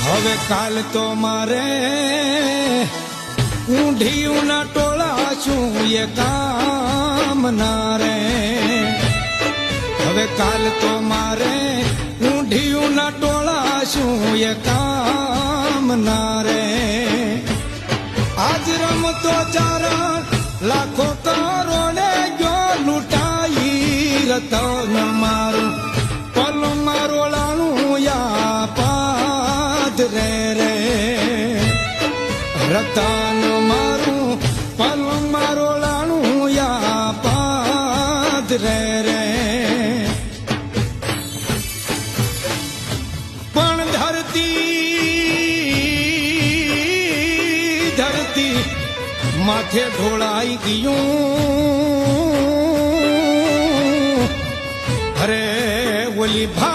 હવે કાલ તો મારે ઊંધિયુંના ટોળા શું એ કામ ના રે. હવે કાલ તો મારે ઊંધિયુંના ટોળા શું એ કામ ના રે. આજ રમતો ચારણ લાખો કરોડે ગયો લૂંટાઈ રતન મારું પલ મારોળાનું યા પાદ રે રે. રતન મારું પલ મારોળાનું યા પાદ રે રે. પણ ધરતી માથે ઢોળાઈ ગયું. અરે ઓલી ભા